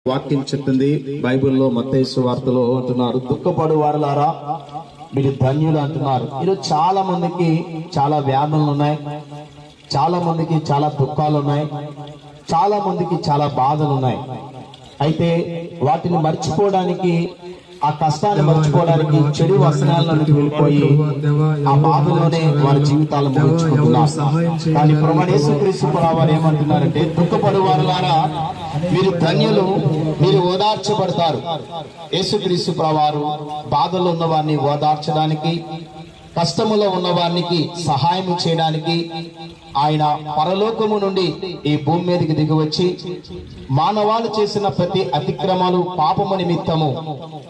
వాక్యం చెప్తుంది బైబిల్లో మత్తయి సువార్తలో అంటున్నారు, దుఃఖపడు వారులారా మీరు ధన్యులు అంటున్నారు. ఈరోజు చాలా మందికి చాలా వ్యాధులు ఉన్నాయి, చాలా మందికి చాలా దుఃఖాలు ఉన్నాయి, చాలా మందికి చాలా బాధలు ఉన్నాయి. అయితే వాటిని మర్చిపోవడానికి, ఆ కష్టాన్ని మర్చిపోవడానికి చెడు వసనాలకు వెళ్ళిపోయి ఆ బాధలోనే వారి జీవితాలు ముగించుకుంటున్నారు. కానీ ప్రభువైన యేసుక్రీస్తు వారు ఏమంటున్నారంటే, దుఃఖపడు వారులారా మీరు ధన్యులు, మీరు ఓదార్చబడతారు. యేసుక్రీస్తు వారు బాధలో ఉన్న వారిని ఓదార్చడానికి, కష్టములో ఉన్న వారికి సహాయం చేయడానికి ఆయన పరలోకము నుండి ఈ భూమి మీదకి దిగివచ్చి మానవాళి చేసిన ప్రతి అతిక్రమాలు పాపము నిమిత్తము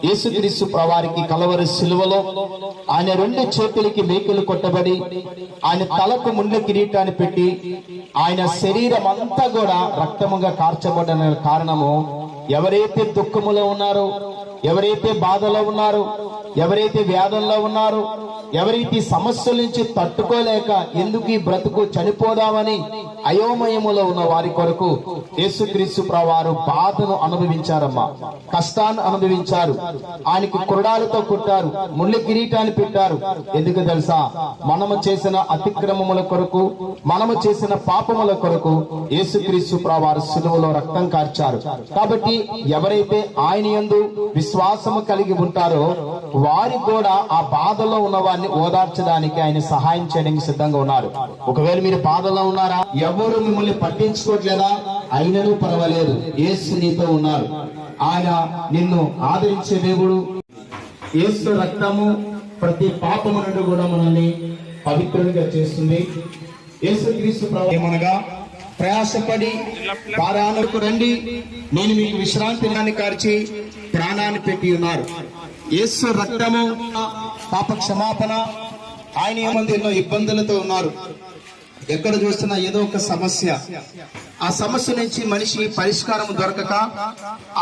యేసుక్రీస్తు వారికి కలవరి సిలువలో ఆయన 2 చేతులకి మేకులు కొట్టబడి ఆయన తలకు ముండ్ల కిరీటాన్ని పెట్టి ఆయన శరీరం అంతా కూడా రక్తముగా కార్చబడిన కారణము, ఎవరైతే దుఃఖములో ఉన్నారో, ఎవరైతే బాధలో ఉన్నారో, ఎవరైతే వ్యాధుల్లో ఉన్నారో, ఎవరైతే సమస్యల నుంచి తట్టుకోలేక ఎందుకు ఈ బ్రతుకు చనిపోదామని అయోమయములో ఉన్న వారి కొరకు యేసుక్రీస్తు వారు బాధను అనుభవించారమ్మా, కష్టాన్ని అనుభవించారు. ఆయనకి కుర్రాలతో కుట్టారు, ముళ్ళ కిరీటాన్ని పెట్టారు. ఎందుకు తెలుసా? మనము చేసిన అతిక్రమముల కొరకు, మనము చేసిన పాపముల కొరకు యేసుక్రీస్తు వారు సిలువలో రక్తం కార్చారు. కాబట్టి ఎవరైతే ఆయన యందు విశ్వాసము కలిగి ఉంటారో వారికి కూడా ఆ బాధలో ఉన్న వారిని ఓదార్చడానికి ఆయన సహాయం చేయడానికి సిద్ధంగా ఉన్నారు. ఒకవేళ మీరు బాధలో ఉన్నారా, ఎవరు మిమ్మల్ని పట్టించుకోవట్లేదా, అయినను పర్వాలేదు, యేసు నీతో ఉన్నారు. ఆయన నిన్ను ఆదరించే దేవుడు. యేసు రక్తము ప్రతి పాపము నుండి కూడా మనల్ని పవిత్రునిగా చేస్తుంది. యేసుక్రీస్తు ఏమనగా, ప్రయాసపడి భారాలకు రండి, నేను మీకు విశ్రాంతి కార్చి ప్రాణాన్ని పెట్టి ఉన్నారు. యేసు రక్తము పాప క్షమాపణ. ఆయన ఏమంది ఎన్నో ఇబ్బందులతో ఉన్నారు, ఎక్కడ చూస్తున్నా ఏదో ఒక సమస్య. ఆ సమస్య నుంచి మనిషి పరిష్కారం దొరకక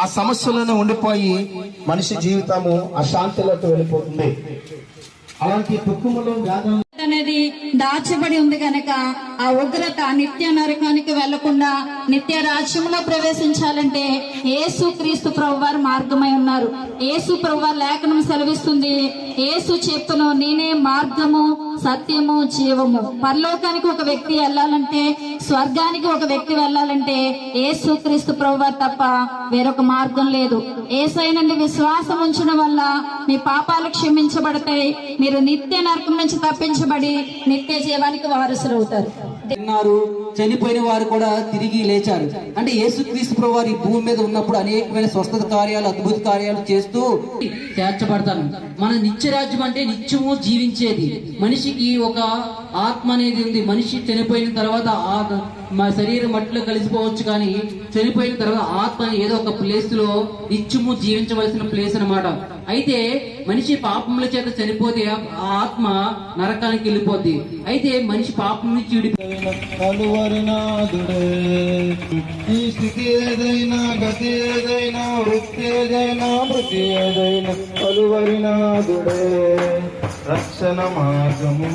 ఆ సమస్యలను ఉండిపోయి మనిషి జీవితము అశాంతిలోకి వెళ్ళిపోతుంది. అలాంటి దుఃఖములో వ్యాధులు అనేది దాచబడి ఉంది కనుక ఆ ఉగ్రత నిత్య నరకానికి వెళ్లకుండా నిత్య రాజ్యంలో ప్రవేశించాలంటే యేసు క్రీస్తు ప్రభువారు మార్గమై ఉన్నారు. యేసు ప్రభువారు లేఖనం సెలవిస్తుంది, యేసు చెప్పును, నేనే మార్గము సత్యము జీవము. పరలోకానికి ఒక వ్యక్తి వెళ్ళాలంటే, స్వర్గానికి ఒక వ్యక్తి వెళ్ళాలంటే యేసు క్రీస్తు ప్రభువారు తప్ప వేరొక మార్గం లేదు. యేసయ్యనందు విశ్వాసం ఉంచడం వల్ల మీ పాపాలు క్షమించబడతాయి, మీరు నిత్య నరకం నుంచి తప్పించబడి నిత్య జీవానికి వారసులు అవుతారు. చనిపోయిన వారు కూడా తిరిగి లేచారు. అంటే యేసుక్రీస్తు ప్రభువారు ఈ భూమి మీద ఉన్నప్పుడు అనేకమైన స్వస్థత కార్యాలు, అద్భుత కార్యాలు చేస్తూ చేర్చబడతాను. మన నిత్యరాజ్యం అంటే నిత్యము జీవించేది. మనిషికి ఒక ఆత్మ అనేది ఉంది. మనిషి చనిపోయిన తర్వాత మా శరీరం మట్టిలో కలిసిపోవచ్చు, కానీ చనిపోయిన తర్వాత ఆత్మ ఏదో ఒక ప్లేస్ లో నిత్యము జీవించవలసిన ప్లేస్ అన్నమాట. అయితే మనిషి పాపముల చేత చనిపోతే ఆ ఆత్మ నరకానికి వెళ్ళిపోద్ది. అయితే మనిషి పాపం నుంచి ఈ స్థితి ఏదైనా, గతి ఏదైనా, వృత్తి ఏదైనా, మృతి ఏదైనా, కలువరినాథుడే రక్షణ మార్గము.